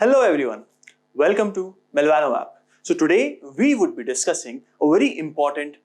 Hello everyone, welcome to Melvano app. So today we would be discussing a very important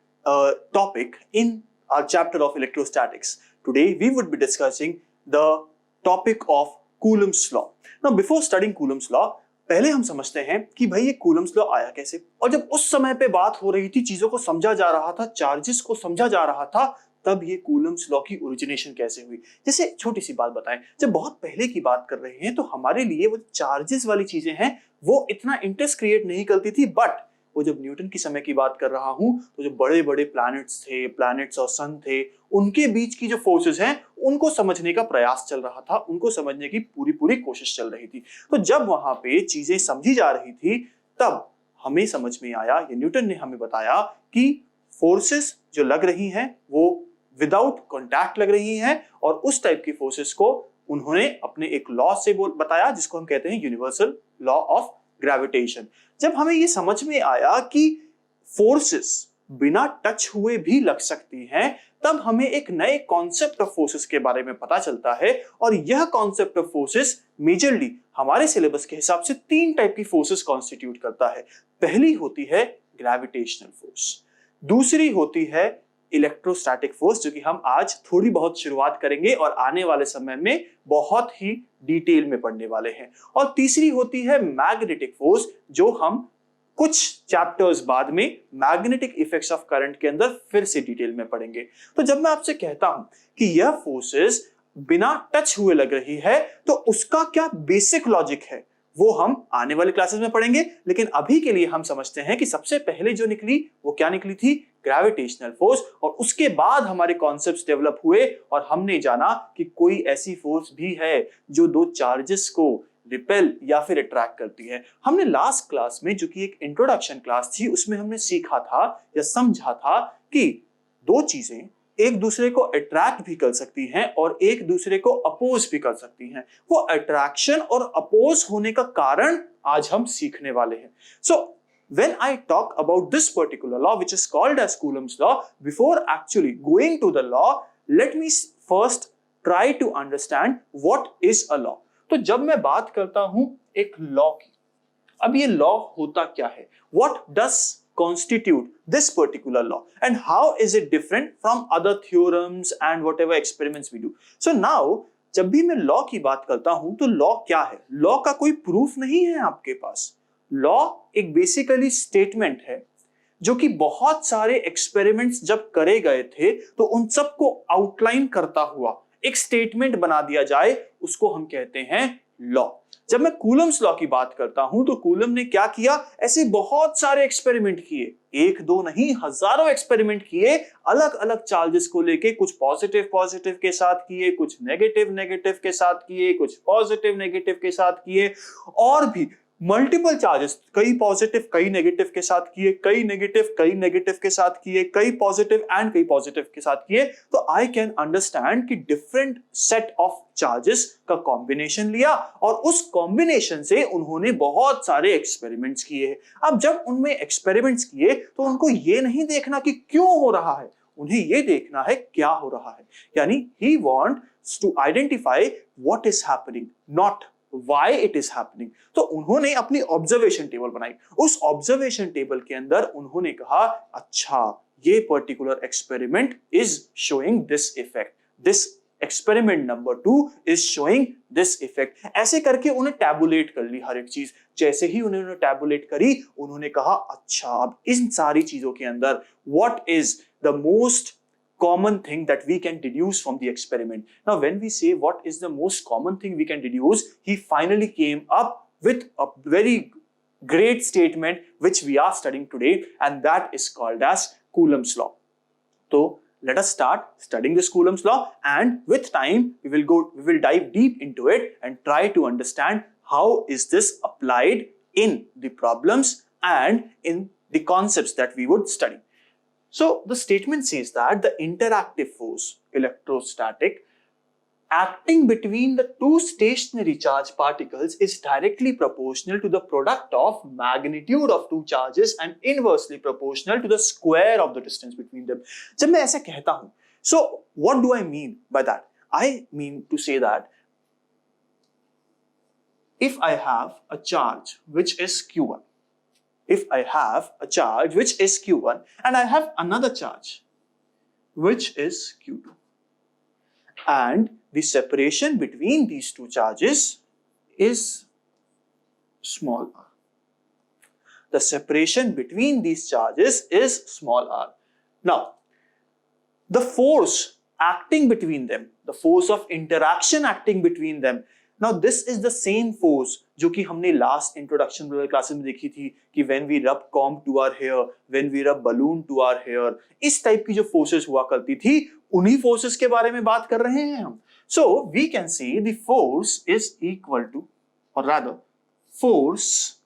topic in our chapter of electrostatics. Today we would be discussing the topic of Coulomb's law. Now before studying Coulomb's law, पहले हम समझते हैं कि भाई ये Coulomb's law आया कैसे, और जब उस समय पे बात हो रही थी, चीजों को समझा जा रहा था, चार्जेस को समझा जा रहा था, तब ये कूलम्स लॉ की ओरिजिनेशन कैसे हुई। जैसे छोटी सी बात बताएं, जब बहुत पहले की बात कर रहे हैं तो हमारे लिए वो चार्जेस वाली चीजें हैं वो इतना इंटरेस्ट क्रिएट नहीं करती थी, बट वो जब न्यूटन की समय की बात कर रहा हूं तो जो बड़े बड़े प्लैनेट्स और सन थे, उनके बीच की जो फोर्सेस हैं उनको समझने का प्रयास चल रहा था, उनको समझने की पूरी कोशिश चल रही थी। तो जब वहां पे चीजें समझी जा रही थी तब हमें समझ में आया, ये न्यूटन ने हमें बताया कि फोर्सेस जो लग रही हैं वो विदाउट कॉन्टैक्ट लग रही हैं, और उस टाइप की फोर्सेस को उन्होंने अपने एक लॉ से बताया जिसको हम कहते हैं यूनिवर्सल लॉ ऑफ ग्रेविटेशन। जब हमें ये समझ में आया कि फोर्सेस बिना टच हुए भी लग सकती हैं, तब हमें एक नए कॉन्सेप्ट ऑफ फोर्सेस के बारे में पता चलता है, और यह कॉन्सेप्ट ऑफ फोर्सेस मेजरली हमारे सिलेबस के हिसाब से 3 टाइप की फोर्सेस कॉन्स्टिट्यूट करता है। पहली होती है ग्रेविटेशनल फोर्स, दूसरी होती है इलेक्ट्रोस्टैटिक फोर्स, जो कि हम आज थोड़ी बहुत शुरुआत करेंगे और आने वाले समय में बहुत ही डिटेल में पढ़ने वाले हैं, और तीसरी होती है मैग्नेटिक फोर्स, जो हम कुछ चैप्टर्स बाद में मैग्नेटिक इफेक्ट्स ऑफ करंट के अंदर फिर से डिटेल में पढ़ेंगे। तो जब मैं आपसे कहता हूं कि यह फोर्सेस बिना टच हुए लग रही है, तो उसका क्या बेसिक लॉजिक है वो हम आने वाले क्लासेस में पढ़ेंगे, लेकिन अभी के लिए हम समझते हैं कि सबसे पहले जो निकली वो क्या निकली थी, ग्रेविटेशनल फोर्स, और उसके बाद हमारे कॉन्सेप्ट्स डेवलप हुए और हमने जाना कि कोई ऐसी फोर्स भी है जो दो चार्जेस को रिपेल या फिर अट्रैक्ट करती है। हमने लास्ट क्लास में, जो कि एक इंट्रोडक्शन क्लास थी, उसमें हमने सीखा था या समझा था कि दो चीजें एक दूसरे को अट्रैक्ट भी कर सकती हैं और एक दूसरे को अपोज भी कर सकती हैं। वो अट्रैक्शन और अपोज होने का कारण आज हम सीखने वाले हैं। सो when I talk about this particular law, which is called as Coulomb's law, before actually going to the law, let me first try to understand what is a law. तो जब मैं बात करता हूं एक लॉ की, अब ये लॉ होता क्या है, what does constitute this particular law and how is it different from other theorems and whatever experiments we do. So now जब भी मैं लॉ की बात करता हूं तो लॉ क्या है, लॉ का कोई प्रूफ नहीं है आपके पास। लॉ एक बेसिकली स्टेटमेंट है जो कि बहुत सारे एक्सपेरिमेंट्स जब करे गए थे तो उन सबको आउटलाइन करता हुआ एक स्टेटमेंट बना दिया जाए, उसको हम कहते हैं लॉ। जब मैं कूलम्स लॉ की बात करता हूं तो कूलम ने क्या किया, ऐसे बहुत सारे एक्सपेरिमेंट किए, एक दो नहीं हजारों एक्सपेरिमेंट किए, अलग अलग चार्जेस को लेके, कुछ पॉजिटिव के साथ किए, कुछ नेगेटिव के साथ किए, कुछ पॉजिटिव नेगेटिव के साथ किए, और भी मल्टीपल चार्जेस, कई पॉजिटिव कई नेगेटिव के साथ किए, कई नेगेटिव के साथ किए, कई पॉजिटिव एंड कई पॉजिटिव के साथ किए। तो आई कैन अंडरस्टैंड कि डिफरेंट सेट ऑफ चार्जेस का कॉम्बिनेशन लिया और उस कॉम्बिनेशन से उन्होंने बहुत सारे एक्सपेरिमेंट्स किए। अब जब उनमें एक्सपेरिमेंट्स किए तो उनको ये नहीं देखना कि क्यों हो रहा है, उन्हें ये देखना है क्या हो रहा है, यानी he wants to identify what is happening, not why it is happening। तो उन्होंने अपनी ऑब्जर्वेशन टेबल बनाई, उस ऑब्जर्वेशन टेबल के अंदर उन्होंने कहा, अच्छा ये particular experiment is showing this effect, this experiment number 2 is showing this effect. ऐसे करके उन्हें टैबुलेट कर ली हर एक चीज। जैसे ही उन्होंने टैबुलेट करी, उन्होंने कहा, अच्छा अब इन सारी चीजों के अंदर what is the most common thing that we can deduce from the experiment. Now when we say what is the most common thing we can deduce, he finally came up with a very great statement which we are studying today, and that is called as Coulomb's law. So let us start studying this Coulomb's law, and with time we will dive deep into it and try to understand how is this applied in the problems and in the concepts that we would study. So the statement says that the interactive force, electrostatic, acting between the two stationary charge particles is directly proportional to the product of magnitude of two charges and inversely proportional to the square of the distance between them. जब मैं ऐसा कहता हूं, so what do I mean by that? I mean to say that if I have a charge which is Q1, if I have a charge which is Q1 and I have another charge which is Q2, and the separation between these two charges is small r. The separation between these charges is small r. Now, the force acting between them, the force of interaction acting between them, now this is the same force जो कि हमने last introduction classes में देखी थी कि when we rub comb to our hair, when we rub balloon to our hair, इस type की जो forces हुआ करती थी, उन्हीं forces के बारे में बात कर रहे हैं हम. So we can see the force is equal to, or rather, force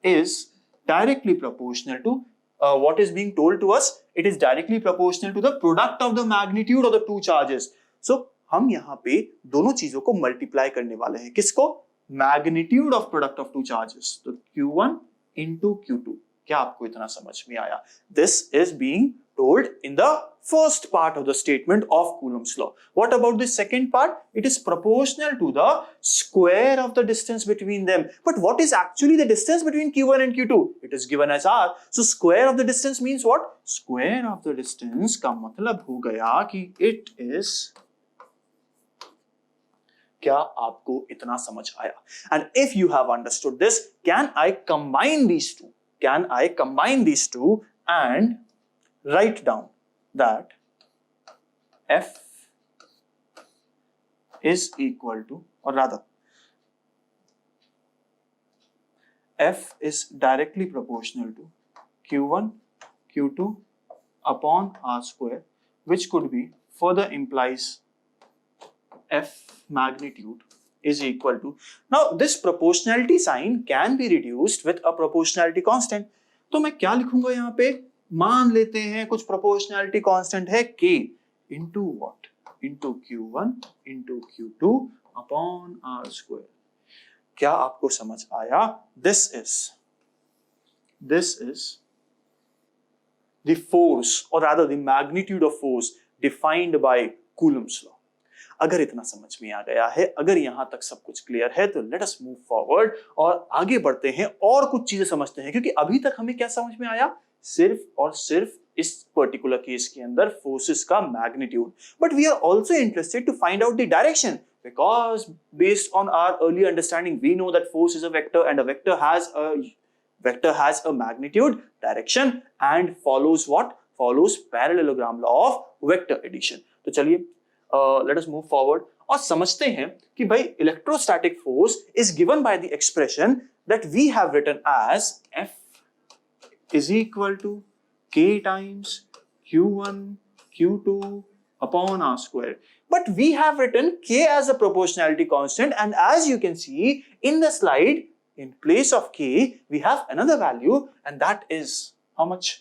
is directly proportional to what is being told to us. It is directly proportional to the product of the magnitude of the two charges. So हम यहाँ पे दोनों चीजों को multiply करने वाले हैं. किसको? Magnitude of product of two charges. तो Q1 into Q2. क्या आपको इतना समझ में आया? This is being told in the first part of the statement of Coulomb's law. What about the second part? It is proportional to the square of the distance between them. But what is actually the distance between Q1 and Q2? It is given as r. So square of the distance means what? Square of the distance का मतलब हो गया कि it is. क्या आपको इतना समझ आया? And if you have understood this, can I combine these two? Can I combine these two and write down that F is equal to, or rather, F is directly proportional to Q1, Q2 upon R square, which could be further implies F magnitude is equal to. Now this proportionality sign can be reduced with a proportionality constant. तो मैं क्या लिखूंगा यहाँ पे? मान लेते हैं कुछ proportionality constant है K into what? Into Q1 into Q2 upon R square. क्या आपको समझ आया? This is the force, or rather the magnitude of force defined by Coulomb's law. अगर इतना समझ में आ गया है, अगर यहां तक सब कुछ क्लियर है, तो लेट अस मूव फॉरवर्ड और आगे बढ़ते हैं और कुछ चीजें समझते हैं. क्योंकि अभी तक हमें क्या समझ में आया? सिर्फ और सिर्फ इस पर्टिकुलर केस के अंदर फोर्सेस का magnitude. But we are also interested to find out the direction, because based on our early understanding we know that force is a vector and a vector has a magnitude, direction and follows what? Follows parallelogram law of vector addition. तो चलिए let us move forward और समझते हैं कि भाई electrostatic force is given by the expression that we have written as F is equal to K times Q1 Q2 upon R square. But we have written K as a proportionality constant, and as you can see in the slide, in place of K we have another value, and that is how much?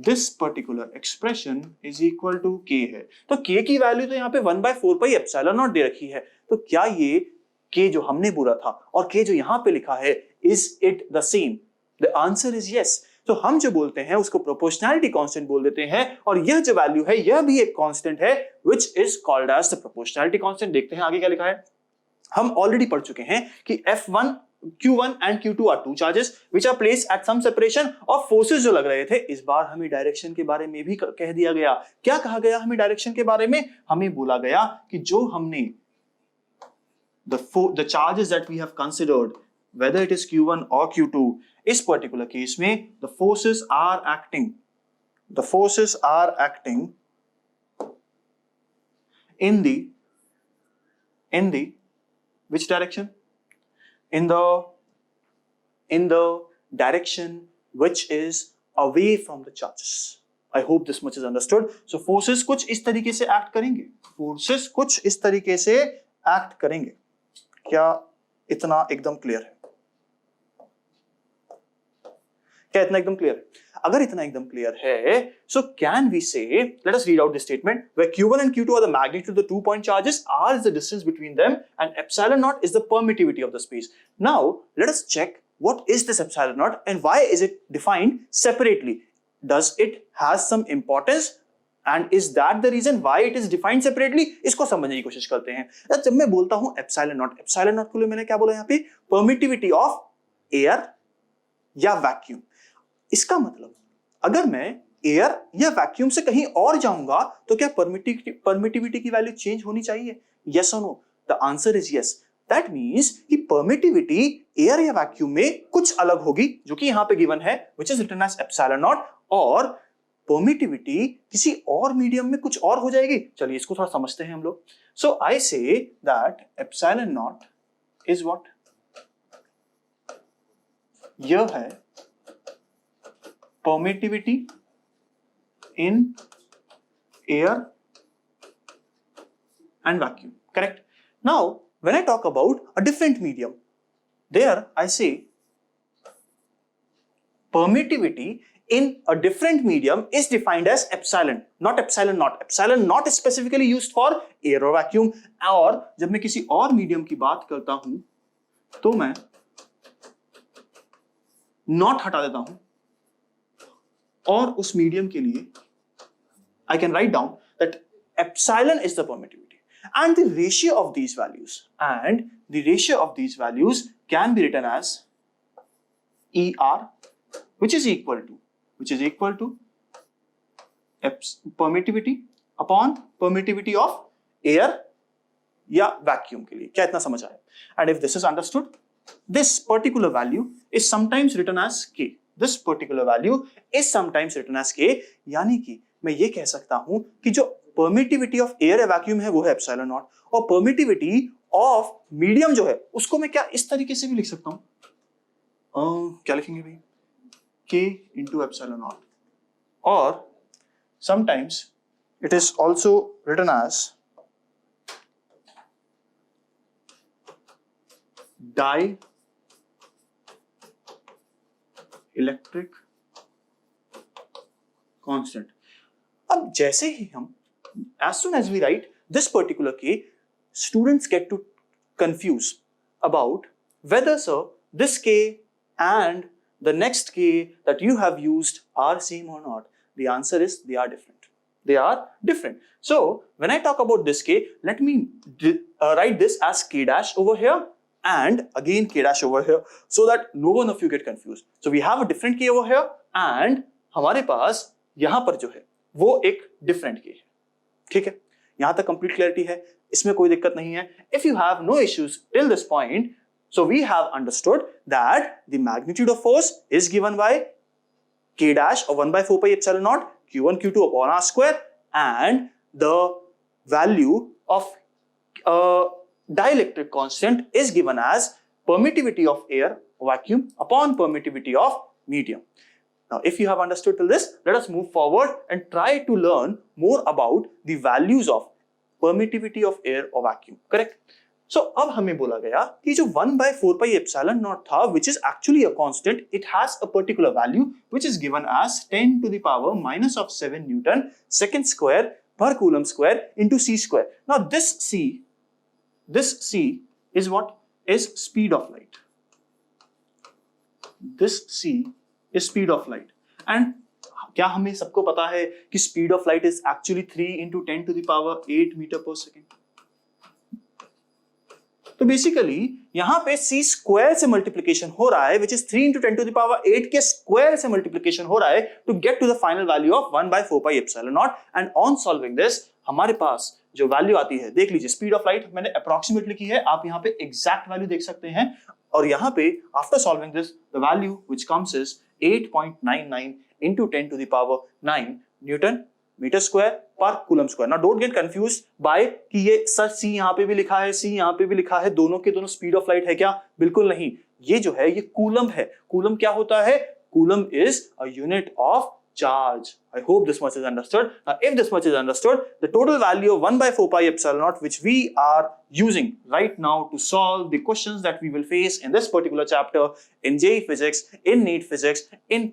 This particular expression is equal to K है. तो K की value तो यहाँ पे 1/4 pi epsilon not they रखी है. तो क्या ये K जो हमने बोला था और K जो यहाँ पे लिखा है, is it the same? The answer is yes. तो हम जो बोलते हैं उसको प्रोपोर्शनैलिटी कांस्टेंट बोल देते हैं, और यह जो वैल्यू है यह भी एक कांस्टेंट है which is called as the proportionality constant. देखते हैं आगे क्या लिखा है. हम ऑलरेडी पढ़ चुके हैं कि F1 Q1 and Q2 are two charges which are placed at some separation. और forces जो लग रहे थे, इस बार हमें डायरेक्शन के बारे में भी कह दिया गया. क्या कहा गया हमें डायरेक्शन के बारे में? हमें बोला गया कि जो हमने the charges that we have considered, whether it is Q1 or Q2, इस particular case में the forces are acting in the which direction? In the direction which is away from the charges. I hope this much is understood. So forces कुछ इस तरीके से act करेंगे. क्या इतना एकदम क्लियर है? क्या इतना एकदम क्लियर है? अगर इतना एकदम क्लियर है, so can we say, let us read out this statement, where Q1 and Q2 are the magnitude of the 2 point charges, R is the distance between them, and epsilon naught is the permittivity of the space. Now let us check what is this epsilon naught and why is it defined separately. Does it has some importance? And is that the reason why it is defined separately? इसको समझने की कोशिश करते हैं। जब मैं बोलता हूं एप्सिलॉन नॉट के लिए मैंने क्या बोला यहाँ पे? परमिटिविटी ऑफ एयर या वैक्यूम। इसका मतलब अगर मैं एयर या वैक्यूम से कहीं और जाऊंगा तो क्या परमिटिविटी की वैल्यू चेंज होनी चाहिए? यस और no? The answer is yes. That means कि परमिटिविटी एयर या वैक्यूम में कुछ अलग होगी, जो कि यहां पे गिवन है, which is written as epsilon naught, और परमिटिविटी किसी और मीडियम में कुछ और हो जाएगी। चलिए इसको थोड़ा समझते हैं हम लोग। So I say that epsilon not is what? यह है permittivity in air and vacuum, correct? Now when I talk about a different medium, there I say permittivity in a different medium is defined as epsilon, not epsilon naught. Epsilon naught is specifically used for air or vacuum, और जब मैं किसी और medium की बात करता हूं तो मैं नॉट हटा देता हूं, और उस मीडियम के लिए I can write down that epsilon is the permittivity, and the ratio of these values can be written as ER, which is equal to permittivity upon permittivity of air या vacuum के लिए। क्या इतना समझ आया? And if this is understood, this particular value is sometimes written as K. This particular value is sometimes written as K, यानी कि मैं ये कह सकता हूं कि जो परमिटिविटी ऑफ एयर या वैक्यूम है वो है एप्सिलॉन नॉट, और परमिटिविटी ऑफ मीडियम जो है उसको मैं क्या इस तरीके से भी लिख सकता हूं? क्या लिखेंगे भाई? K into एप्सिलॉन नॉट, और sometimes it is also written as dielectric constant. अब जैसे ही हम as soon as we write this particular K, students get to confuse about whether sir this K and the next K that you have used are same or not. The answer is they are different. They are different. So when I talk about this K, let me write this as K dash over here and again K dash over here, so that no one of you get confused. So we have a different K over here, and हमारे पास यहां पर जो है वो एक different के है। ठीक है, यहां तक कंप्लीट क्लैरिटी है, इसमें कोई दिक्कत नहीं है। If you have no issues till this point, so we have understood that the magnitude of force is given by k dash or 1 by 4 pi epsilon naught q1 q2 upon r square, and the value of dielectric constant is given as permittivity of air vacuum upon permittivity of medium. Now, if you have understood till this, let us move forward and try to learn more about the values of permittivity of air or vacuum. Correct? So, अब हमें बोला गया कि जो 1 by 4 pi epsilon naught था, which is actually a constant, it has a particular value which is given as 10 to the power minus of 7 Newton second square per coulomb square into c square. Now, this c is what? Is speed of light. This c is speed of light, and क्या हमें सबको पता है कि speed of light is actually 3 into 10 to the power 8 meter per second. तो basically यहां पे c square से मल्टीप्लिकेशन हो रहा है, which is 3 into 10 to the power 8 के स्क्वायर से मल्टीप्लिकेशन हो रहा है to get to the final value of 1 by 4 pi epsilon naught. And on solving this, हमारे पास जो वैल्यू आती है, देख लीजिए, स्पीड ऑफ लाइट मैंने अप्रोक्सीमेटली की है, आप यहाँ पे एग्जैक्ट वैल्यू देख सकते हैं, और यहाँ पे after solving this the value which comes is 8.99 into 10 to the power 9 newton metre square per coulomb square. Now don't get confused by कि ये सर सी यहाँ पे भी लिखा है, सी यहाँ पे भी लिखा है, दोनों के दोनों स्पीड ऑफ लाइट है क्या? बिल्कुल नहीं, ये जो है ये कूलम है। कूलम क्या होता है? Coulomb is a unit of charge. I hope this much is understood. Now, if this much is understood, the total value of 1 by 4 pi epsilon naught, which we are using right now to solve the questions that we will face in this particular chapter in JEE Physics, in NEET Physics, in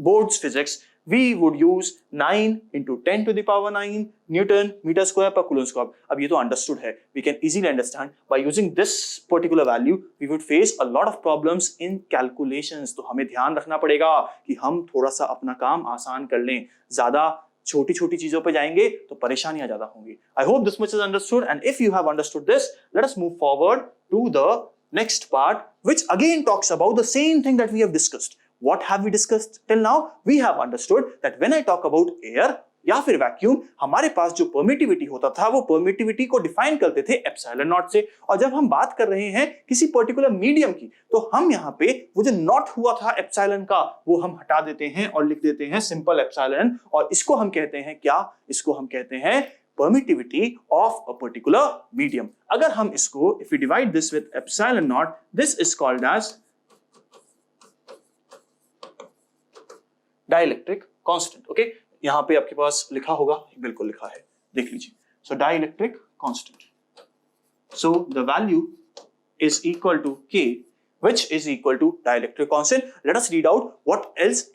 boards Physics, we would use 9 into 10 to the power 9 Newton meter square per coulomb square. अब ये तो understood है, we can easily understand by using this particular value we would face a lot of problems in calculations. तो हमें ध्यान रखना पड़ेगा कि हम थोड़ा सा अपना काम आसान कर लें, ज्यादा छोटी छोटी चीजों पे जाएंगे तो परेशानियां ज्यादा होंगी। I hope this much is understood, and if you have understood this, let us move forward to the next part, which again talks about the same thing that we have discussed. What have we discussed till now? We have understood that when I talk about air या फिर vacuum, हमारे पास जो permittivity होता था वो permittivity को define करते थे एप्सिलॉन नॉट से, और जब हम बात कर रहे हैं किसी पर्टिकुलर मीडियम की तो हम यहाँ पे वो जो नॉट हुआ था एप्सिलॉन का वो हम हटा देते हैं और लिख देते हैं सिंपल एप्सिलॉन, और इसको हम कहते हैं क्या? इसको हम कहते हैं permittivity of a particular medium. अगर हम इसको if we divide this with epsilon naught, this is called as dielectric constant. Okay, यहाँ पे आपके पास लिखा होगा, बिल्कुल लिखा है, देख लीजिए. So dielectric constant. So the value is equal to K, which is equal to dielectric constant. Let us read out what else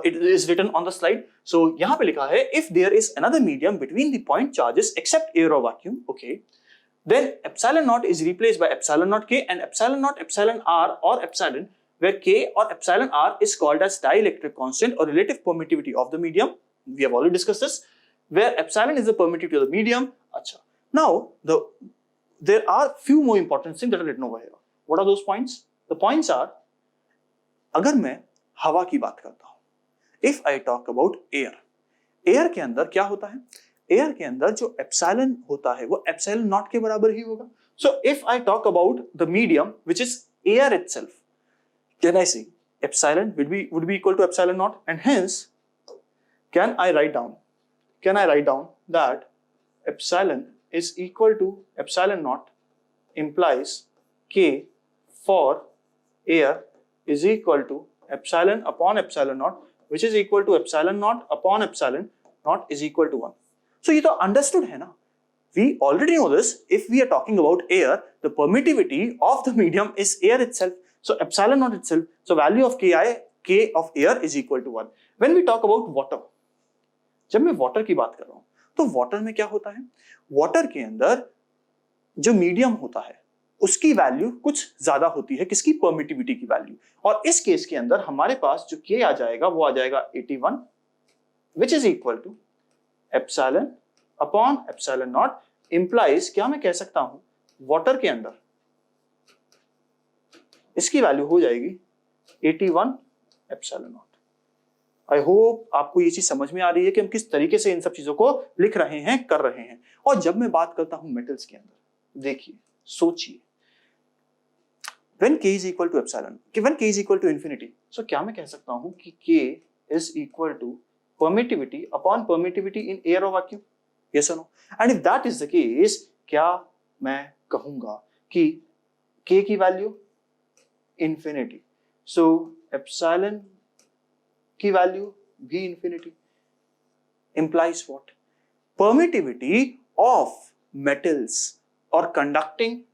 it is written on the slide. So यहाँ पे लिखा है if there is another medium between the point charges except air or vacuum, okay, then epsilon naught is replaced by epsilon naught K, and epsilon naught epsilon R or epsilon, where K or epsilon R is called as dielectric constant or relative permittivity of the medium. We have already discussed this, where epsilon is the permittivity of the medium. Acha. Now there are few more important things that are written over here. What are those points? The points are, अगर मैं हवा की बात करता हूं, if I talk about air, air के अंदर क्या होता है? एयर के अंदर जो एप्सिलॉन होता है वो एप्सिलॉन नॉट के बराबर ही होगा. So if I talk about the medium which is air itself, can I से epsilon would be equal to epsilon naught, and hence can I write down that epsilon is equal to epsilon naught implies K for air is equal to epsilon upon epsilon naught, which is equal to epsilon naught upon epsilon naught is equal to 1. So ये तो understood है ना? We already know this. If we are talking about air, the permittivity of the medium is air itself. So epsilon naught itself. So value of K of air is equal to 1. When we talk about water, जब मैं water की बात कर रहा हूँ तो water में क्या होता है? Water के अंदर जो medium होता है उसकी वैल्यू कुछ ज्यादा होती है, किसकी? परमिटिविटी की वैल्यू. और इस केस के अंदर हमारे पास जो K आ जाएगा वो आ जाएगा 81, which is equal to epsilon upon epsilon naught implies, क्या मैं कह सकता हूं, वाटर के अंदर इसकी वैल्यू हो जाएगी 81 epsilon naught. आई होप आपको ये चीज समझ में आ रही है कि हम किस तरीके से इन सब चीजों को लिख रहे हैं, कर रहे हैं. और जब मैं बात करता हूं मेटल्स के अंदर, देखिए, सोचिए, when K is equal to epsilon, when K is equal to infinity, so क्या मैं कह सकता हूं कि K is equal to permittivity upon permittivity in air or vacuum? Yes or no? And if that is the case, क्या मैं कहूंगा कि K की वैल्यू infinity, so epsilon की वैल्यू भी infinity implies what? Permittivity of metals or conducting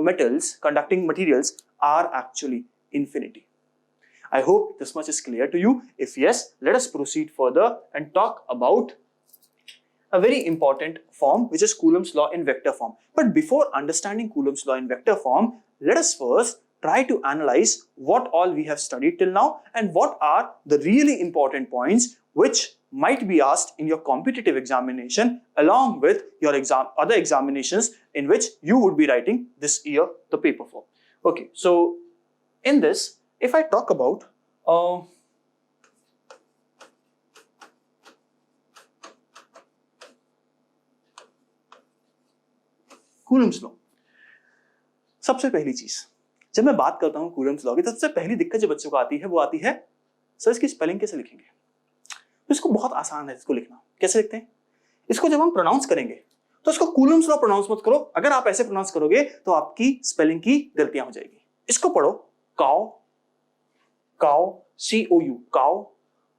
materials are actually infinity. I hope this much is clear to you. If yes, let us proceed further and talk about a very important form, which is Coulomb's law in vector form. But before understanding Coulomb's law in vector form, let us first try to analyze what all we have studied till now and what are the really important points which might be asked in your competitive examination along with your other examinations in which you would be writing this year the paper for. Okay, so in this, if I talk about Coulomb's law, सबसे पहली चीज, जब मैं बात करता हूं Coulomb's law की, सबसे पहली दिक्कत जो बच्चों को आती है वो आती है, सर इसकी स्पेलिंग कैसे लिखेंगे? तो इसको बहुत आसान है इसको लिखना. कैसे लिखते हैं इसको? जब हम प्रोनाउंस करेंगे तो इसको Coulomb's law प्रोनाउंस मत करो. अगर आप ऐसे प्रोनाउंस करोगे तो आपकी स्पेलिंग की गलतियां हो जाएगी. इसको पढ़ो cou, cou, COU, cow,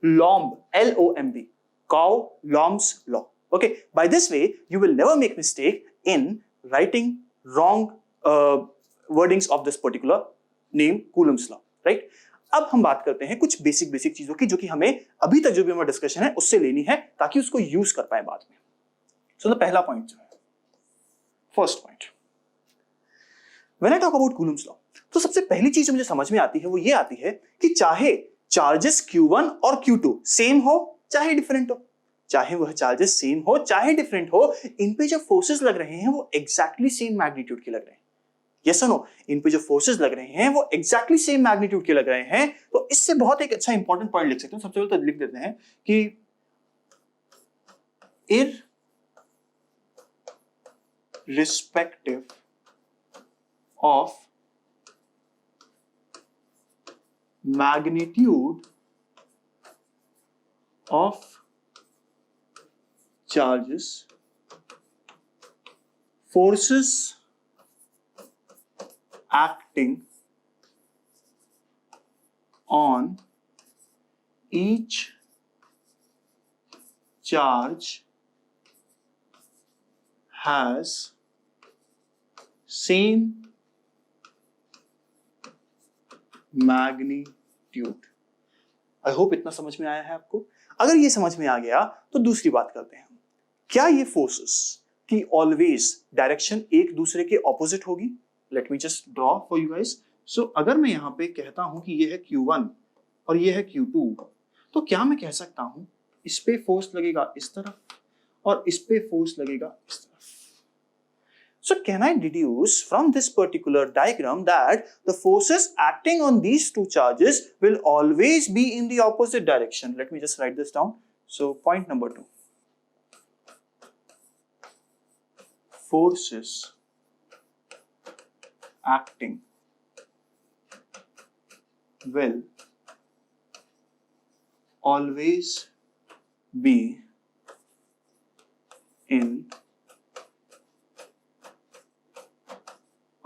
Lomb, LOMB, coulomb's law. Okay, by this way you will never make mistake in writing wrong wordings of this particular name Coulomb's law, right? अब हम बात करते हैं कुछ बेसिक चीजों की जो कि हमें अभी तक जो भी हमारा डिस्कशन है उससे लेनी है ताकि उसको यूज कर पाए बाद में. सो द पहला पॉइंट जो है, first point, when I talk about Coulomb's law, तो सबसे पहली चीज जो मुझे समझ में आती है वो ये आती है कि चाहे चार्जेस Q1 और Q2 सेम हो चाहे डिफरेंट हो, चाहे वह चार्जेस सेम हो चाहे डिफरेंट हो, इन पे जो फोर्सेस लग रहे हैं वो एग्जैक्टली सेम मैग्नीट्यूड के लग रहे हैं। यस और नो, इन पे जो फोर्सेस लग रहे हैं वो एग्जैक्टली सेम मैग्नीट्यूड के लग रहे हैं। तो इससे बहुत एक अच्छा इंपॉर्टेंट पॉइंट लिख सकते हैं। सबसे पहले तो लिख देते हैं कि irrespective of magnitude of charges, forces acting on each charge has same magnitude। I hope इतना समझ में आया है आपको। अगर ये समझ में आ गया तो दूसरी बात करते हैं, क्या ये फोर्सेस की ऑलवेज डायरेक्शन एक दूसरे के ऑपोजिट होगी? Let me just draw for you guys. So अगर मैं यहां पे कहता हूं कि ये है Q1 और ये है Q2, तो क्या मैं कह सकता हूं इस पे फोर्स लगेगा इस तरफ और इस पे फोर्स लगेगा इस तरफ? So can I deduce from this particular diagram that the forces acting on these two charges will always be in the opposite direction? Let me just write this down. So point number 2. Forces acting will always be in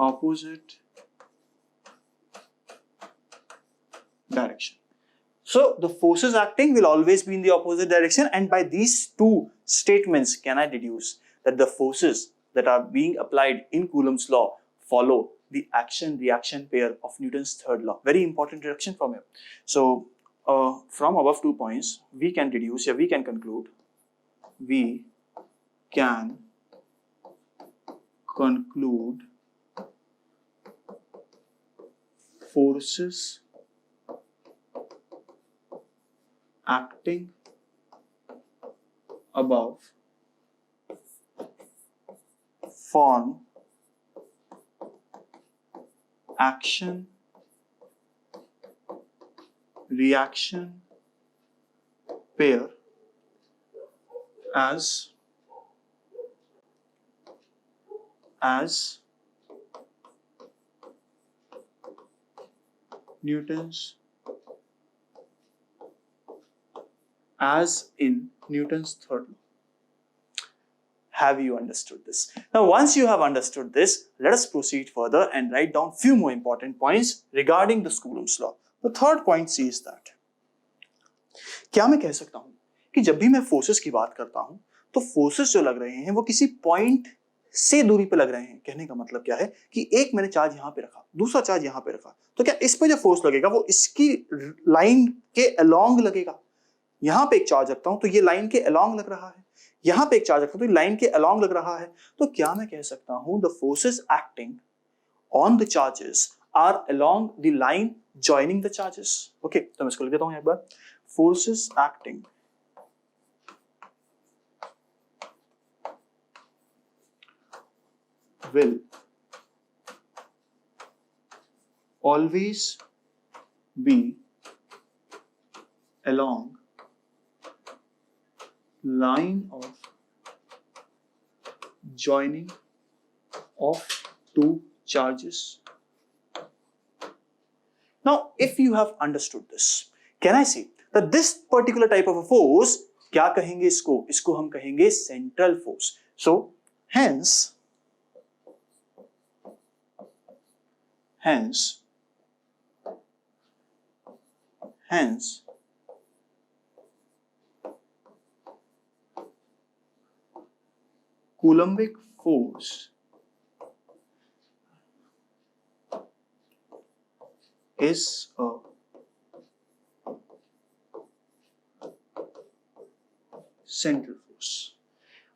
opposite direction. So the forces acting will always be in the opposite direction, and by these two statements can I deduce that the forces that are being applied in Coulomb's law follow the action-reaction pair of Newton's third law. Very important deduction from here. So from above 2 points we can deduce, we can conclude forces acting above form action reaction pair as Newton's third law. Have you understood this? Now once you have understood this, let us proceed further and write down few more important points regarding the Coulomb's law. The third point says that, क्या मैं कह सकता हूं कि जब भी मैं forces की बात करता हूं तो फोर्सेस जो लग रहे हैं वो किसी पॉइंट से दूरी पे लग रहे हैं। कहने का मतलब क्या है कि एक मैंने चार्ज यहां पे रखा, दूसरा चार्ज यहां पे रखा, तो क्या इस पे जो फोर्स लगेगा वो इसकी लाइन के अलोंग लगेगा। यहां पे एक चार्ज रखता हूं तो ये लाइन के अलोंग लग रहा है, यहां पे एक चार्ज रखता हूं तो लाइन के अलोंग लग रहा है। तो क्या मैं कह सकता हूं the forces acting on the charges are along the line joining the charges. Okay, तो मैं इसको लिख देता हूं एक बार। Forces acting will always be along line of joining of two charges. Now if you have understood this, can I say that this particular type of a force, क्या कहेंगे इसको हम कहेंगे central force. So hence Coulombic force is a central force.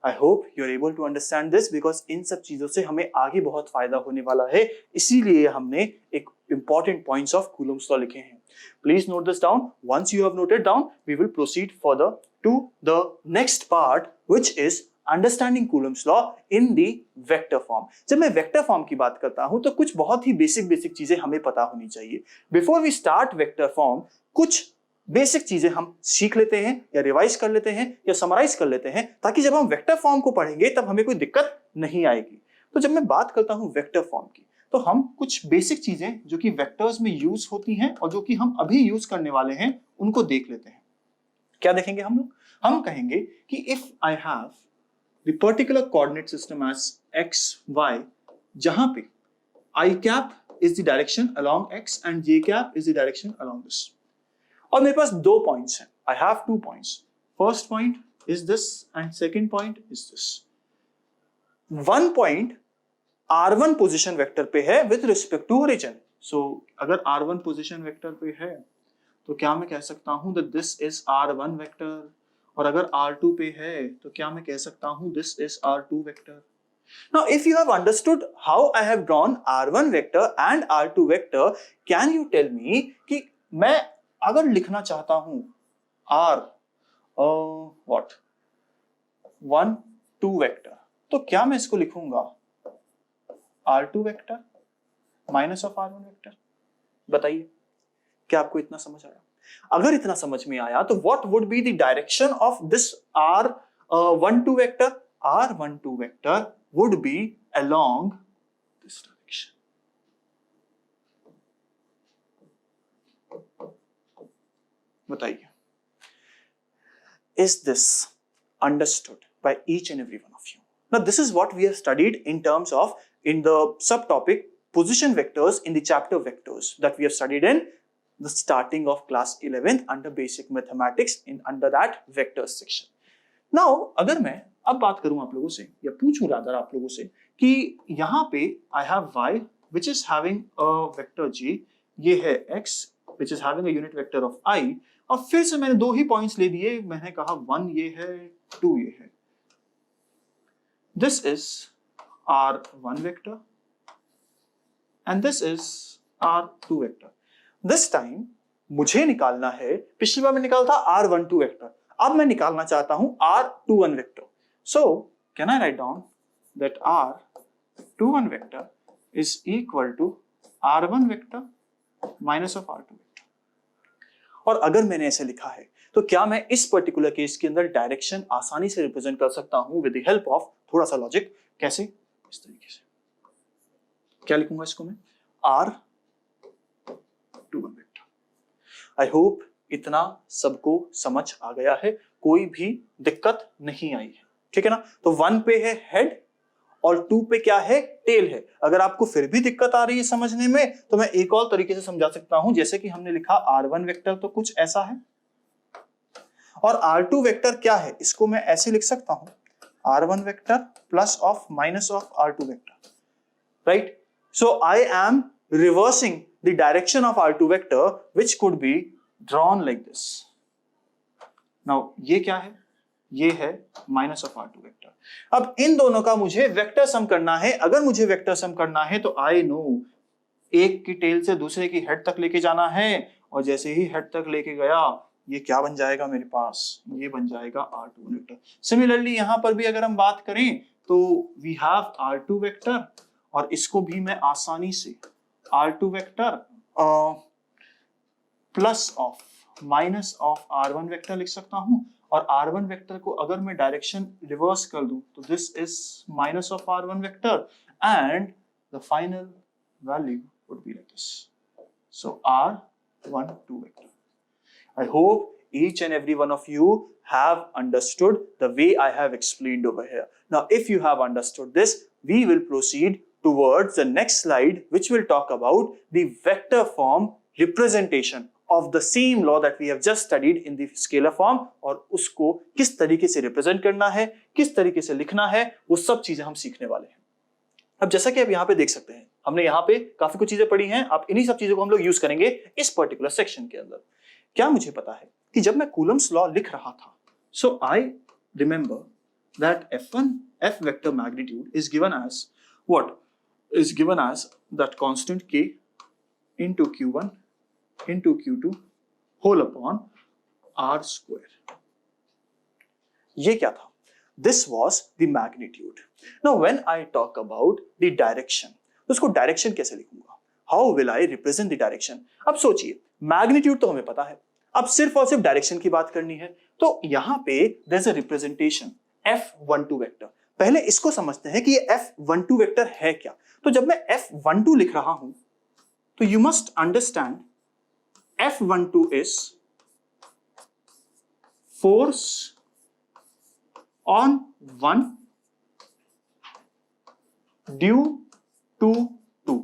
I hope you are able to understand this because इन सब चीजों से हमें आगे बहुत फायदा होने वाला है, इसीलिए हमने एक important points of Coulomb's law लिखे हैं। Please note this down. Once you have noted down, we will proceed further to the next part, which is understanding Coulomb's law in the vector form. जब मैं vector form की बात करता हूं तो कुछ बहुत ही बेसिक चीजें हमें पता होनी चाहिए। Before we start vector form, कुछ बेसिक चीजें हम सीख लेते हैं या रिवाइज कर लेते हैं या समराइज कर लेते हैं, ताकि जब हम वेक्टर फॉर्म को पढ़ेंगे तब हमें कोई दिक्कत नहीं आएगी। तो जब मैं बात करता हूं वेक्टर फॉर्म की, तो हम कुछ बेसिक चीजें जो कि वेक्टर्स में यूज होती हैं और जो कि हम अभी यूज करने वाले हैं उनको देख लेते हैं। क्या देखेंगे हम लोग? हम कहेंगे कि if I have the particular coordinate system as x y, जहां पे i cap is the direction along x and j cap is the direction along this, और मेरे पास दो पॉइंट्स हैं। I have two points, first point is this and second point is this. One point r1 position vector पे है with respect to origin. So अगर r1 position vector पे है तो क्या मैं कह सकता हूं that this is r1 vector, और अगर r2 पे है तो क्या मैं कह सकता हूं this is r2 vector. Now if you have understood how I have drawn r1 vector and r2 vector, can you tell me कि मैं अगर लिखना चाहता हूं r what 1 2 वेक्टर, तो क्या मैं इसको लिखूंगा r2 vector minus of r1 vector? बताइए, क्या आपको इतना समझ आया? अगर इतना समझ में आया तो what would be the direction of this r12 vector? r12 vector would be along this direction. बताइए, is this understood by each and every one of you? Now this is what we have studied in terms of in the subtopic position vectors in the chapter vectors that we have studied in the starting of class 11th under basic mathematics in under that vectors section. Now अगर मैं अब बात करूं आप लोगों से या पूछूं रादर आप लोगों से कि यहां पे I have y which is having a vector j, ये है x which is having a unit vector of I, और फिर से मैंने दो ही पॉइंट्स ले लिए, मैंने कहा 1 ये है 2 ये है। This is r1 vector and this is r2 vector. This time मुझे निकालना है, पिछली बार मैं निकाला था r12 वेक्टर, अब मैं निकालना चाहता हूं r21 vector. So can I write down that r21 vector is equal to r1 vector minus of r2 vector? और अगर मैंने ऐसे लिखा है तो क्या मैं इस पर्टिकुलर केस के अंदर डायरेक्शन आसानी से रिप्रेजेंट कर सकता हूं विद द हेल्प ऑफ थोड़ा सा लॉजिक? कैसे? इस तरीके से। क्या लिखूंगा इसको मैं? r21 vector. आई होप इतना सबको समझ आ गया है, कोई भी दिक्कत नहीं आई है, ठीक है ना? तो 1 पे है हेड और 2 पे क्या है? टेल है। अगर आपको फिर भी दिक्कत आ रही है समझने में तो मैं एक और तरीके से समझा सकता हूं, जैसे कि हमने लिखा r1 वेक्टर तो कुछ ऐसा है, और r2 वेक्टर क्या है, इसको मैं ऐसे लिख सकता हूं r1 vector plus of minus of r2 vector, right? So I am reversing the direction of r2 vector which could be drawn like this. Now ये क्या है? ये है माइनस ऑफ r2 वेक्टर। अब इन दोनों का मुझे वेक्टर सम करना है। अगर मुझे वेक्टर सम करना है तो आई नो एक की टेल से दूसरे की हेड तक लेके जाना है, और जैसे ही हेड तक लेके गया ये क्या बन जाएगा मेरे पास? ये बन जाएगा r2 वेक्टर। सिमिलरली यहां पर भी अगर हम बात करें तो वी हैव r2 वेक्टर, और इसको भी मैं आसानी से r2 vector plus of minus of r1 vector लिख सकता हूं, और r1 वेक्टर को अगर मैं डायरेक्शन रिवर्स कर दूं तो this is minus of r1 vector and the final value would be like this. So r12 vector. I hope each and every one of you have understood the way I have explained over here. Now, if you have understood this, we will proceed towards the next slide, which will talk about the vector form representation of the same law that we have just studied in the scalar form, और उसको किस तरीके से represent करना है, किस तरीके से लिखना है, वो सब चीजें हम सीखने वाले हैं। अब जैसा कि आप यहाँ पे देख सकते हैं, हमने यहाँ पे काफी कुछ चीजें पढ़ी हैं, आप इन्हीं सब चीजों को हम लोग यूज करेंगे इस पर्टिकुलर सेक्शन के अंदर। क्या मुझे पता है कि जब मैं कूलम्स लॉ लिख रहा था, so I remember that f vector magnitude is given as what? Is given as that constant k into q1 into Q2 whole upon R square. ये क्या था? This was the magnitude. Now when I talk about the direction, तो उसको direction कैसे लिखूंगा? How will I represent the direction? अब सोचिए, magnitude तो हमें पता है, अब सिर्फ और सिर्फ डायरेक्शन की बात करनी है, तो यहां पे there's a representation F12 vector. पहले इसको समझते हैं कि ये F12 वेक्टर है क्या. तो जब मैं F12 लिख रहा हूं, तो you must understand F12 is force on one due to two.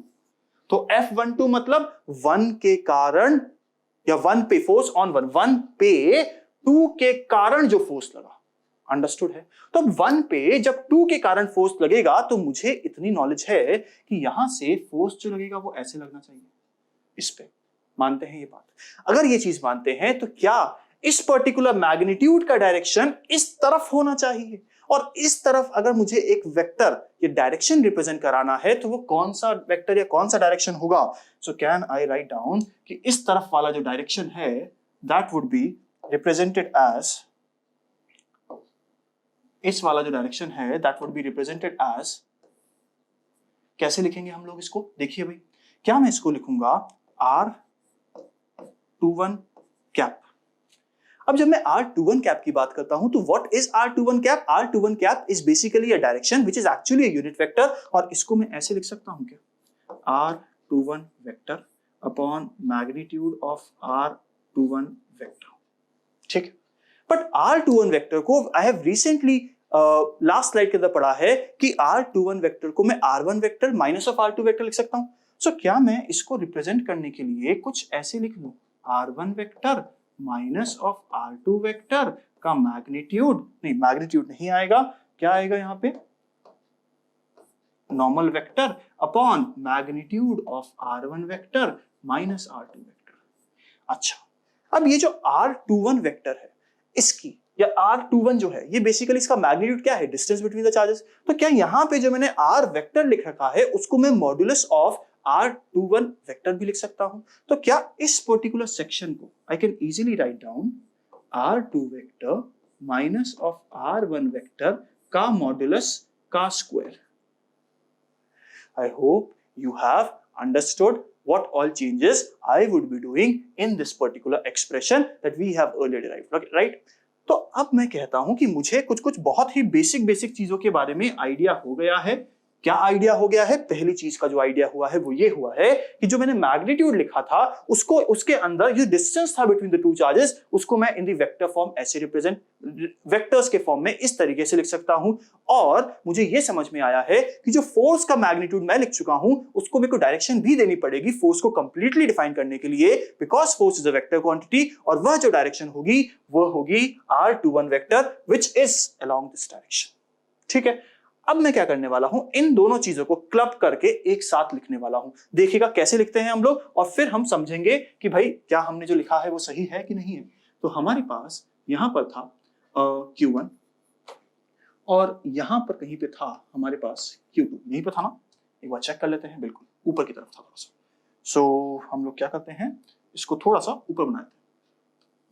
तो F12 मतलब 1 के कारण, या 1 पे फोर्स ऑन 1 पे 2 के कारण जो फोर्स लगा. अंडरस्टूड है? तो अब 1 पे जब 2 के कारण फोर्स लगेगा, तो मुझे इतनी नॉलेज है कि यहां से फोर्स जो लगेगा वो ऐसे लगना चाहिए, इस पे. मानते हैं ये बात? अगर ये चीज मानते हैं, तो क्या इस पर्टिकुलर मैग्नीट्यूड का डायरेक्शन इस तरफ होना चाहिए? और इस तरफ अगर मुझे एक वेक्टर ये डायरेक्शन रिप्रेजेंट कराना है, तो वो कौन सा वेक्टर या कौन सा डायरेक्शन होगा? So can I write down कि इस तरफ वाला जो डायरेक्शन है, that would be represented as, इस वाला जो डायरेक्शन है that would be represented as, कैसे लिखेंगे हम लोग इसको? देखिए भाई, क्या मैं इसको लिखूंगा R21 कैप. अब जब मैं R21 कैप की बात करता हूं, तो what is R21 cap? R21 cap is basically a direction which is actually a unit vector, और इसको मैं ऐसे लिख सकता हूं क्या? R21 vector upon magnitude of R21 vector. ठीक है, बट R21 वेक्टर को I have recently last slide के अंदर पढ़ा है कि R21 वेक्टर को मैं R1 vector minus of R2 vector लिख सकता हूं. सो क्या मैं इसको रिप्रेजेंट करने के लिए कुछ ऐसे लिख लूं? R1 vector minus of R2 vector का मैग्नीट्यूड, नहीं मैग्नीट्यूड नहीं आएगा, क्या आएगा यहां पे? Normal vector upon magnitude of R1 vector minus R2 vector. अच्छा, अब ये जो R21 वेक्टर है, इसकी या R21 जो है, ये बेसिकली इसका मैग्नीट्यूड क्या है? Distance between the charges. तो क्या यहां पे जो मैंने R वेक्टर लिख रखा है, उसको मैं मॉड्यूलस ऑफ R21 वेक्टर भी लिख सकता हूं? तो क्या इस पर्टिकुलर सेक्शन को I can easily write down R2 vector minus of R1 vector का मॉड्यूलस का square. I hope you have understood what all changes I would be doing in this particular expression that we have earlier derived, right? तो अब मैं कहता हूं कि मुझे कुछ बहुत ही बेसिक चीजों के बारे में आइडिया हो गया है. क्या आइडिया हो गया है? पहली चीज का जो आइडिया हुआ है वो ये हुआ है कि जो मैंने मैग्नीट्यूड लिखा था, उसको उसके अंदर जो डिस्टेंस था बिटवीन द टू चार्जेस, उसको मैं इन द वेक्टर फॉर्म ऐसे रिप्रेजेंट, वेक्टर्स के फॉर्म में इस तरीके से लिख सकता हूं. और मुझे ये समझ में आया है कि जो फोर्स का मैग्नीट्यूड मैं लिख चुका हूं, उसको मेरे को डायरेक्शन भी देनी पड़ेगी फोर्स को कंप्लीटली डिफाइन करने के लिए, because force is a vector quantity, और वह जो डायरेक्शन होगी वो होगी R21 vector which is along this direction. ठीक है, अब मैं क्या करने वाला हूं? इन दोनों चीजों को क्लब करके एक साथ लिखने वाला हूं. देखिएगा कैसे लिखते हैं हम लोग, और फिर हम समझेंगे कि भाई क्या हमने जो लिखा है वो सही है कि नहीं है. तो हमारे पास यहां पर था Q1, और यहां पर कहीं पे था हमारे पास Q2. यहीं पे था ना? एक बार चेक कर लेते हैं. बिल्कुल ऊपर की तरफ था थोड़ा सा. सो हम लोग क्या करते हैं, इसको थोड़ा सा ऊपर बनाते हैं,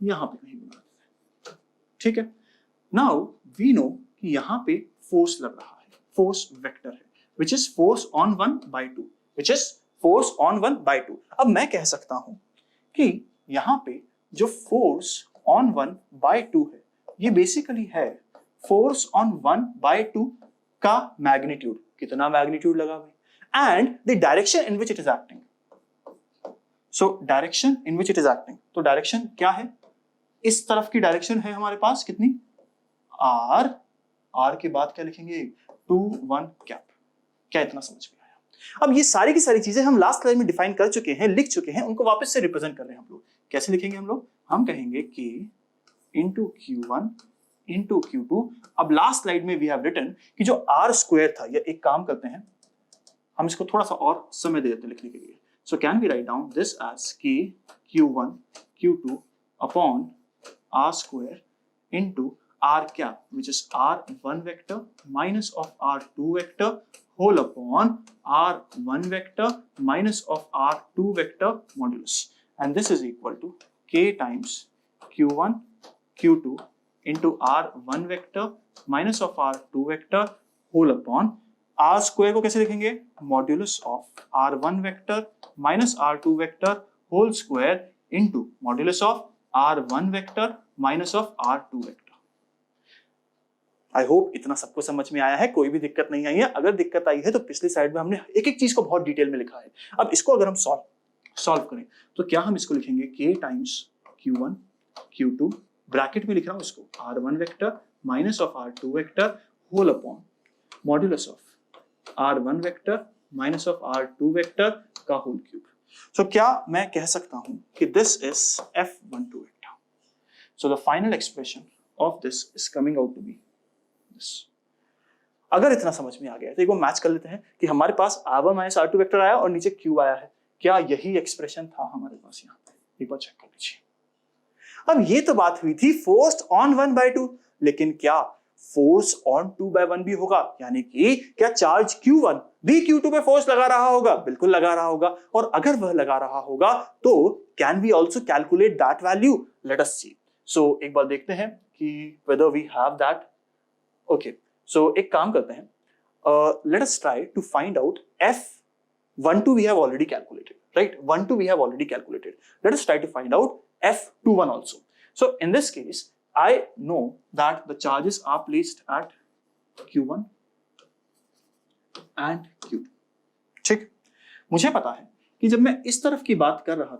यहां पे कहीं बना देते हैं. ठीक है, नाउ वी नो कि यहां पे फोर्स लग रहा है, फोर्स वेक्टर है which is force on 1 by 2, which is force on 1 by 2. अब मैं कह सकता हूं कि यहां पे जो force on 1 by 2 है, ये बेसिकली है force on 1 by 2 का मैग्नीट्यूड. कितना मैग्नीट्यूड लगा भाई? And the direction in which it is acting. So direction in which it is acting, तो डायरेक्शन क्या है? इस तरफ की डायरेक्शन है हमारे पास कितनी? R. R के बाद क्या लिखेंगे? 2-1 कैप. क्या इतना समझ में आया? अब ये सारी की सारी चीजें हम लास्ट स्लाइड में डिफाइन कर चुके हैं, लिख चुके हैं, उनको वापस से रिप्रेजेंट कर रहे हैं हम लोग. कैसे लिखेंगे हम लोग? हम कहेंगे K into Q1 into Q2. अब लास्ट स्लाइड में वी हैव रिटन कि जो R स्क्वायर था, या एक काम करते हैं, हम इसको थोड़ा सा और समय दे देते हैं लिखने के लिए. So can we write down this as K Q1 Q2 upon R square into R cap, which is R1 vector minus of R2 vector whole upon R1 vector minus of R2 vector modulus. and this is equal to k times q1 q2 into r1 vector minus of r2 vector whole upon r square को कैसे लिखेंगे, modulus of r1 vector minus r2 vector whole square into modulus of r1 vector minus of r2 vector. I hope इतना सबको समझ में आया है, कोई भी दिक्कत नहीं आई है। अगर दिक्कत आई है तो पिछली साइड में हमने एक एक चीज को बहुत डिटेल में लिखा है। अब इसको अगर हम सॉल्व करें तो क्या हम इसको लिखेंगे k times q1 q2 bracket में लिख रहा हूं इसको r1 vector minus of r2 vector whole upon modulus of r1 vector minus of r2 vector का होल क्यूब। सो क्या मैं कह सकता हूं कि this is f12 vector. So the final expression of this is coming out to be this. अगर इतना समझ में आ गया तो एक बार मैच कर लेते हैं कि हमारे पास r1 माइनस r2 वेक्टर आया और नीचे क्यूब आया है, क्या यही एक्सप्रेशन था हमारे पास यहाँ पे? एक बार चेक कर लीजिए। अब ये तो बात हुई थी फोर्स ऑन 1/2, लेकिन क्या फोर्स ऑन 2/1 भी होगा? यानी कि क्या चार्ज Q1 भी Q2 पे फोर्स लगा रहा होगा? बिल्कुल लगा रहा होगा। और अगर वह लगा रहा होगा तो can we also calculate that value? Let us see. So एक बार देखते हैं कि whether we have that. Okay, so एक काम करते हैं, let us try to find out F12 we have already calculated, right? 1-2 we have already calculated. Let us try to find out F21 also. So in this case, I know that the charges are placed at Q1 and Q2. ठीक, मुझे पता है कि जब मैं इस तरफ की बात कर रहा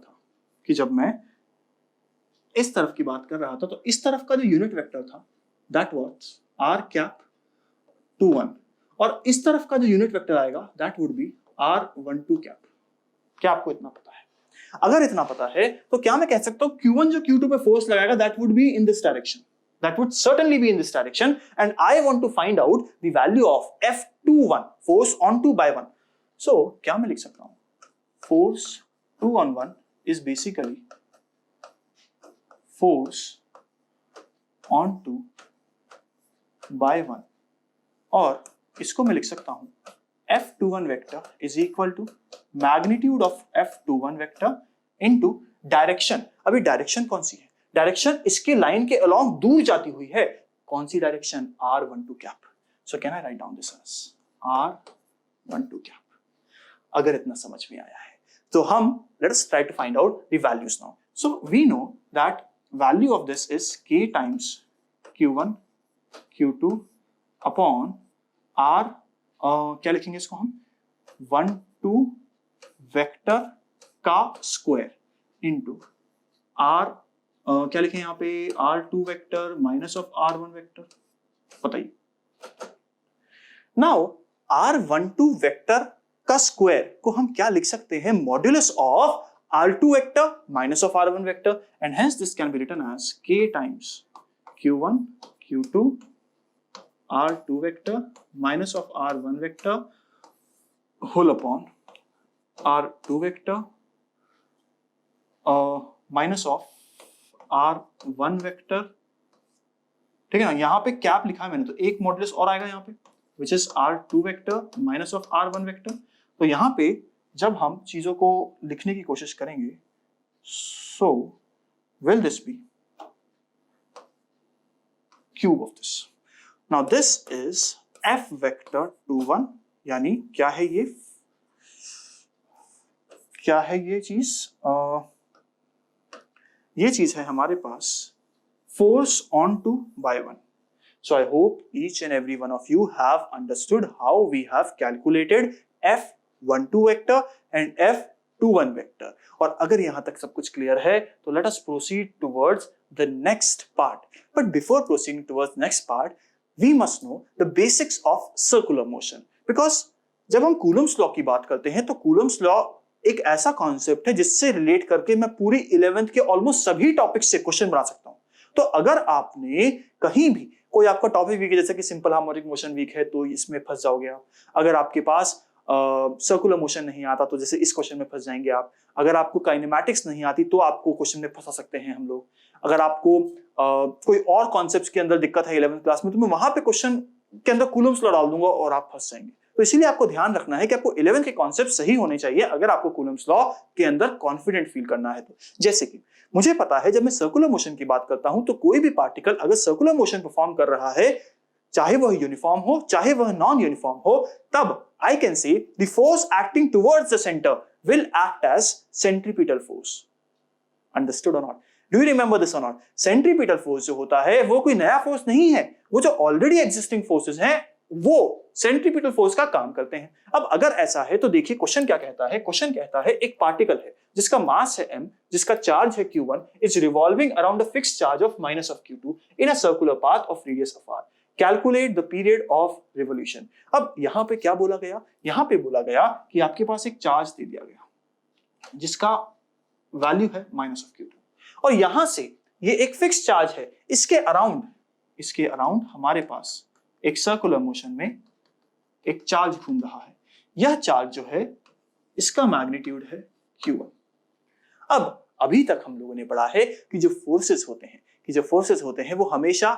था तो इस तरफ का जो यूनिट वेक्टर था that was r cap 21 और इस तरफ का जो यूनिट वेक्टर आएगा that would be r12 cap। क्या आपको इतना पता है? अगर इतना पता है तो क्या मैं कह सकता हूं Q1 जो Q2 पे फोर्स लगाएगा that would be in this direction, that would certainly be in this direction, and I want to find out the value of F21 force on 2/1। so क्या मैं लिख सकता हूं, force 2 on 1 is basically force on 2/1 और इसको मैं लिख सकता हूं F21 vector is equal to magnitude of F21 vector into direction. अभी डायरेक्शन कौन सी है? डायरेक्शन इसके लाइन के अलोंग दूर जाती हुई है। कौन सी direction? R12 cap. So can I write down this as R12 cap. अगर इतना समझ में आया है तो हम let us try to find out the values now. So we know that value of this is k times Q1 Q2 upon R क्या लिखेंगे इसको हम, 1-2 वेक्टर का स्क्वायर इनटू R क्या लिखें यहाँ पे, R2 vector minus of R1 vector. बताइए नाउ R12 वेक्टर का स्क्वायर को हम क्या लिख सकते हैं, modulus of R2 vector minus of R1 vector, and hence this can be written as k times Q1 Q2 R2 vector minus of R1 vector whole upon R2 vector minus of R1 vector। ठीक है ना, यहाँ पे cap लिखा है मैंने तो एक मॉड्यूलस और आएगा यहाँ पे which is R2 vector minus of R1 vector। तो यहाँ पे जब हम चीजों को लिखने की कोशिश करेंगे so will this be cube of this। Now this is F vector 21, यानी क्या है ये, ये चीज है हमारे पास force on 2/1। So I hope each and every one of you have understood how we have calculated F12 vector and F21 vector। और अगर यहां तक सब कुछ क्लियर है तो let us proceed towards the next part। But before proceeding towards next part, we must know the basics of circular motion, because जब हम कूलम्स लॉ की बात करते हैं तो कूलम्स लॉ एक ऐसा कॉन्सेप्ट है जिससे रिलेट करके मैं पूरी 11th के ऑलमोस्ट सभी टॉपिक्स से क्वेश्चन बना सकता हूं। तो अगर आपने कहीं भी कोई आपका टॉपिक वीक है, जैसे कि सिंपल हार्मोनिक मोशन वीक है तो इसमें फंस जाओगे आप। अगर आपके पास सर्कुलर मोशन नहीं आता तो जैसे इस क्वेश्चन में फंस जाएंगे आप। अगर आपको काइनेमैटिक्स नहीं आती तो आपको क्वेश्चन में फंसा सकते हैं हम लोग। अगर आपको कोई और कॉन्सेप्ट्स के अंदर दिक्कत है 11th क्लास में तो मैं वहां पे क्वेश्चन के अंदर कूलम्स लॉ डाल दूंगा और आप फंस जाएंगे। तो इसीलिए आपको ध्यान रखना है कि आपको 11 के कॉन्सेप्ट सही होने चाहिए अगर आपको कूलम्स लॉ के अंदर कॉन्फिडेंट फील करना है तो। जैसे कि मुझे पता है जब मैं सर्कुलर मोशन की बात करता हूं तो कोई भी पार्टिकल अगर सर्कुलर मोशन परफॉर्म कर रहा है, चाहे वह यूनिफॉर्म हो चाहे वह नॉन यूनिफॉर्म हो, तब I can say the force acting towards the centre will act as centripetal force. Understood or not? Do you remember this or not? Centripetal force जो होता है वो कोई नया फोर्स नहीं है, वो जो ऑलरेडी एग्जिस्टिंग फोर्सेस हैं वो सेंट्रीपिटल फोर्स का काम करते हैं। अब अगर ऐसा है तो देखिए क्वेश्चन क्या कहता है। क्वेश्चन कहता है एक पार्टिकल है जिसका मास है m, जिसका चार्ज है q1, is revolving around a fixed charge of minus of q2 in a circular path of radius of r। Calculate the period of revolution. अब यहां पे क्या बोला गया? यहां पे बोला गया कि आपके पास एक चार्ज दे दिया गया जिसका वैल्यू है माइनस ऑफ q2, और यहां से ये एक फिक्स्ड चार्ज है, इसके अराउंड हमारे पास एक सर्कुलर मोशन में एक चार्ज घूम रहा है। यह चार्ज जो है इसका मैग्नीट्यूड है q1। अब अभी तक हम लोगों ने पढ़ा है कि जो फोर्सेस होते हैं वो हमेशा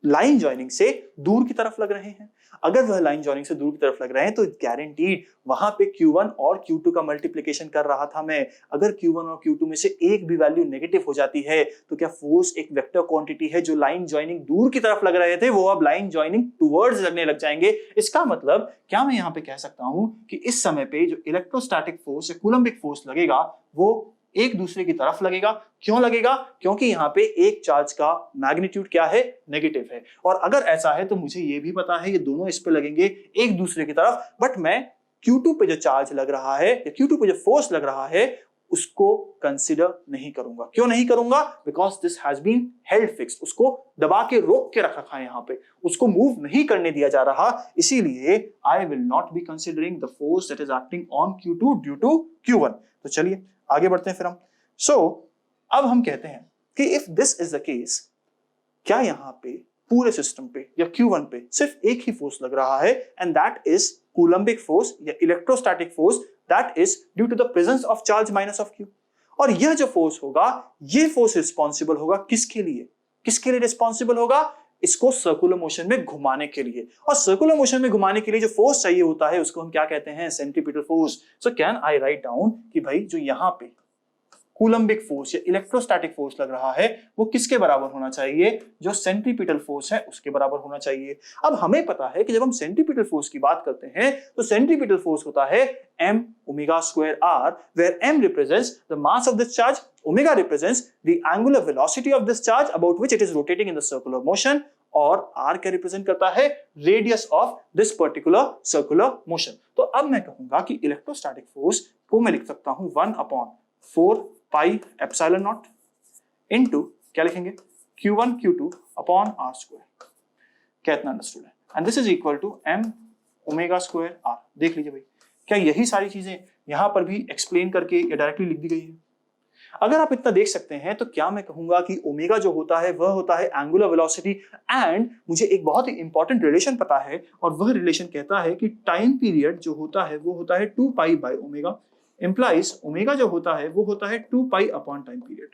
लाइन जॉइनिंग से दूर की तरफ लग रहे हैं। अगर वह लाइन जॉइनिंग से दूर की तरफ लग रहे हैं तो गारंटीड वहां पे Q1 और Q2 का मल्टीप्लिकेशन कर रहा था मैं। अगर Q1 और Q2 में से एक भी वैल्यू नेगेटिव हो जाती है तो क्या फोर्स एक वेक्टर क्वांटिटी है, जो लाइन जॉइनिंग दूर की तरफ लग रहे थे वो अब लाइन जॉइनिंग टुवर्ड्स लगने लग जाएंगे। इसका मतलब क्या मैं यहाँ पे कह सकता हूं कि इस समय पे जो इलेक्ट्रोस्टैटिक फोर्स या कूलम्बिक फोर्स लगेगा वो एक दूसरे की तरफ लगेगा। क्यों लगेगा? क्योंकि यहाँ पे एक चार्ज का मैग्नीट्यूड क्या है? नेगेटिव है। और अगर ऐसा है तो मुझे ये भी पता है ये दोनों इस पे लगेंगे एक दूसरे की तरफ, बट मैं Q2 पे जो चार्ज लग रहा है या Q2 पे जो फोर्स लग रहा है उसको कंसिडर नहीं करूंगा। क्यों नहीं करूंगा? Because this has been held fixed, उसको दबा के रोक के रखा है यहाँ पे, उसको मूव नहीं करने दिया जा रहा। इसीलिए I will not be considering the force that is acting on Q2 due to Q1। तो चलिए आगे बढ़ते हैं फिर हम। अब हम कहते हैं कि if this is the case, क्या यहां पे पूरे सिस्टम पे या Q1 पे सिर्फ एक ही फोर्स लग रहा है, and that is coulombic force या electrostatic force, that is due to the presence of charge minus of Q। और यह जो फोर्स होगा, ये फोर्स रिस्पॉन्सिबल होगा किसके लिए? किसके लिए रिस्पॉन्सिबल होगा? इसको सर्कुलर मोशन में घुमाने के लिए। और सर्कुलर मोशन में घुमाने के लिए जो फोर्स चाहिए होता है उसको हम क्या कहते हैं? Centripetal force. So can I write down कि भाई जो यहां पे कूलम्बिक फोर्स या इलेक्ट्रोस्टैटिक फोर्स लग रहा है वो किसके बराबर होना चाहिए? जो सेंट्रीपिटल फोर्स है उसके बराबर होना चाहिए। अब हमें पता है कि जब हम सेंट्रीपिटल फोर्स की बात करते हैं तो सेंट्रीपिटल फोर्स होता है m omega square r, where m represents the mass of this charge, omega represents the angular velocity of this charge about which it is rotating in the circular motion, और r क्या represent करता है? Radius of this particular circular motion. तो अब मैं कहूंगा कि electrostatic force को मैं लिख सकता हूं 1/4 पाई एप्सिलॉन नॉट इनटू क्या लिखेंगे? Q1 Q2 upon r square. क्या इतना अंडरस्टूड है? And this is equal to m omega square r। देख लीजिए भाई, क्या यही सारी चीजें यहां पर भी एक्सप्लेन करके या डायरेक्टली लिख दी गई है? अगर आप इतना देख सकते हैं तो क्या मैं कहूंगा कि ओमेगा जो होता है वह होता है एंगुलर वेलोसिटी, एंड मुझे एक बहुत ही इंपॉर्टेंट रिलेशन पता है और वह रिलेशन कहता है कि टाइम पीरियड जो होता है वो होता है 2 pi by omega, implies omega जो होता है वो होता है 2 पाई अपॉन टाइम पीरियड।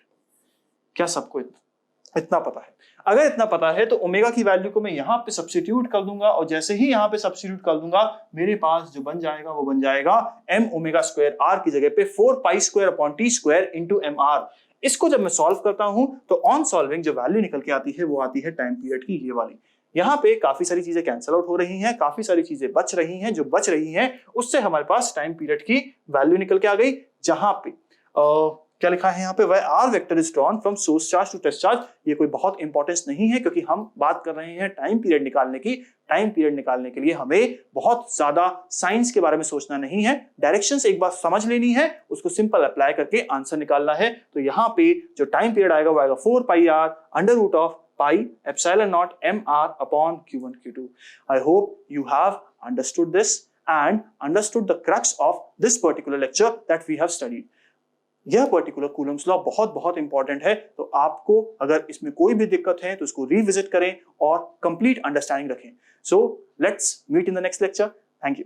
क्या सबको इतना पता है? अगर इतना पता है तो ओमेगा की वैल्यू को मैं यहां पे सब्स्टिट्यूट कर दूंगा, और जैसे ही यहां पे सब्स्टिट्यूट कर दूंगा मेरे पास जो बन जाएगा वो बन जाएगा m ओमेगा स्क्वायर r की जगह पे 4 pi square upon t square into mr। इसको जब मैं सॉल्व करता हूं तो ऑन सॉल्विंग जो वैल्यू निकल के आती है वो आती है टाइम पीरियड की, ये वाली। यहाँ पे काफी सारी चीजें कैंसिल आउट हो रही हैं, काफी सारी चीजें बच रही हैं, जो बच रही हैं उससे हमारे पास टाइम पीरियड की वैल्यू निकल के आ गई, जहां पे क्या लिखा है यहाँ पे? where r vector is drawn from source charge to test charge। ये कोई बहुत इंपॉर्टेंस नहीं है क्योंकि हम बात कर रहे हैं टाइम पीरियड निकालने की। टाइम पीरियड निकालने के लिए हमें बहुत ज्यादा साइंस के बारे में सोचना नहीं है, डायरेक्शंस एक बार समझ लेनी है, उसको सिंपल अप्लाई करके आंसर निकालना है। तो यहाँ पे जो टाइम पीरियड आएगा वो आएगा 4 pi r under root of pi epsilon naught mr upon Q1 Q2। I hope you have understood this and understood the crux of this particular lecture that we have studied। यह particular Coulomb's law बहुत बहुत important है, तो आपको अगर इसमें कोई भी दिक्कत है तो इसको रिविजिट करें और कंप्लीट अंडरस्टैंडिंग रखें। So let's meet in the next lecture. Thank you.